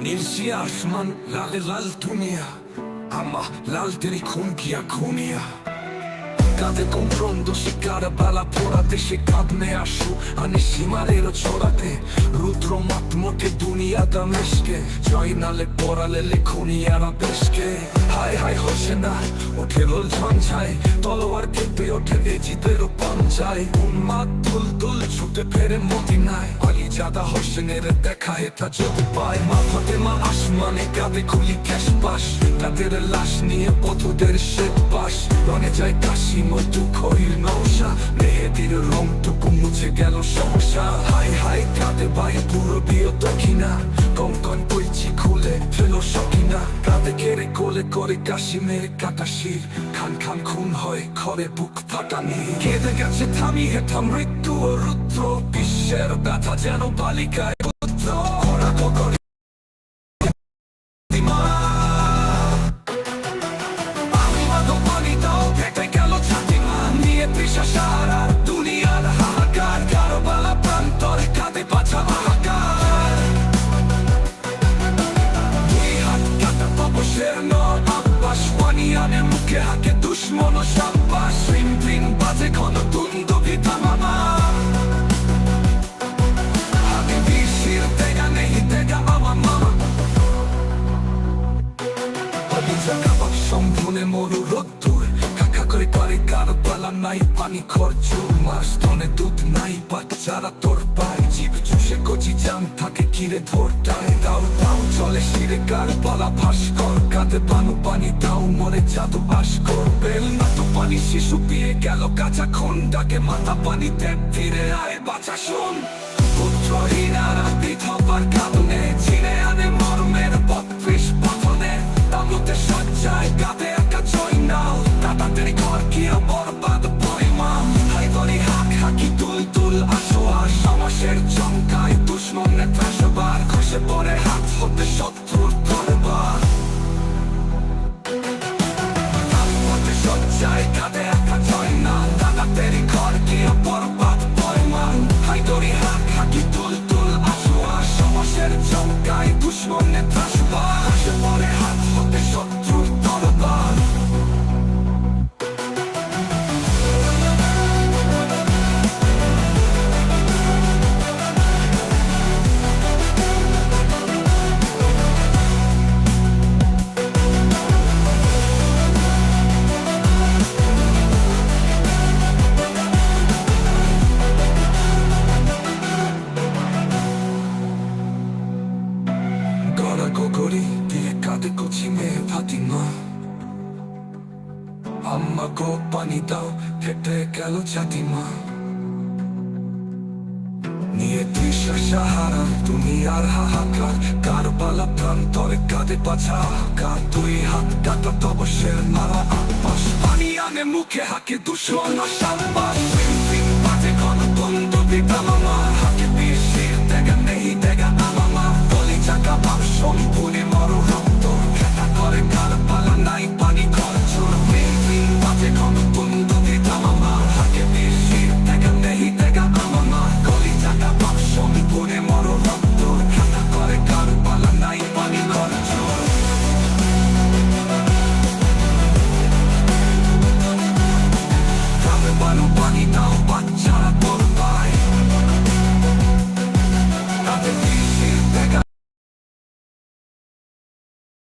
Nirsi আসমান লালে লাল দুনিয়া ama l'alteri con chi agonia Cade confronto si cara bala porate si cadne ashu Anishimarero chorate Rudro matmo ke dunia da meshke Joinale porale le kuni arabeske Hai hai hoshena Ote lol chanchai Toloar kepe ote ejidero panchai Unmat tul tul chute pere moti nai Ali jada hoshenere dekha eta jodi pai Ma fatema ashmane cade kuli cash bash Tader lash niye otuder shet bash Rone jai kashi মধু খইর নৌশা মেহেদির রংটুকু মুছে গেল সমস্যা high high কাঁদে ভাই পুরো বিয়ে দক্ষিণা কঙ্কন বইছি খুলে ফেলো সকিনা কাঁদে কেড়ে কোলে করে কাশি মেরে কাটা শির খান খান খুন হয় খরে বুক ফাটানি কেঁদে গেছে থামি হেঠা মৃত্যু ও রুদ্র বিশ্বের ব্যথা যেন বালিকায় পুত্র ওরা করি সারা দুনিয়ার হাহাকার কারো বালা প্রান্তরে কাঁদে বাঁচা হাহাকার দুই হাত কাটা তপসের আব্বাস ওয়ানিয়ানে মুখে হাকে দুশ্মন ও সাব্বাস রিম রিম বাজে ঘন তুন্দ ভিতা মামা হাতে বিশির তেগা নেহি তেগা আমার মামা অলিজা কাবাব সম্ভুনে মরু রোদ্দুর করে করে কারো পালা নাই পানি খরচু মাস ধনে দুধ নাই বাচ্চারা তোর পায় জীব চুষে কচি জান থাকে কিরে ধরটায় দাও দাও চলে শিরে কার পালা ভাস্কর কাঁধে পানু পানি দাও মরে জাদু ভাস্কর বেল না তো পানি শিশু পিয়ে গেল কাঁচা খন ডাকে মাথা পানিতে ফিরে আয় বাঁচা শোন পুত্রহীনারা বিধবার কাঁদনে চিনে আনে মর্মের বত্রিশ পথনে তামুতে সজ্জায় কাঁদে একা জয় নাও তাদের ঘর কি বরবাদ পয়মা হাই ধরি হাক হাকি তুল তুল আসো আর সমাসের চমকায় দুশ্মনের ত্রাসবার খসে পড়ে হাত হতে শত্রুর দরবার তামুতে সজ্জায় কাঁদে একা জয় নাও তাদের ঘর কি বরবাদ পয়মা হাই ধরি হাক হাকি তুল তুল আসো আর সমাসের চমকায় দুশ্মনের ত্রাসবার খসে পড়ে হাত হতে শত্রুর দরবার আম্মা গো পানি দাও ফেটে গেল ছাতিমা নিয়ে তৃষা সাহারা তুমি আর হাহাকার কার পালা প্রান্তরে কাঁদে বাছা হাহাকার দুই হাত কাটা তবসের মারা আব্বাস পানি আনে মুখে হাকে দুশ্মন সাব্বাস বাজে ঘন বন্ধু পিতা মামা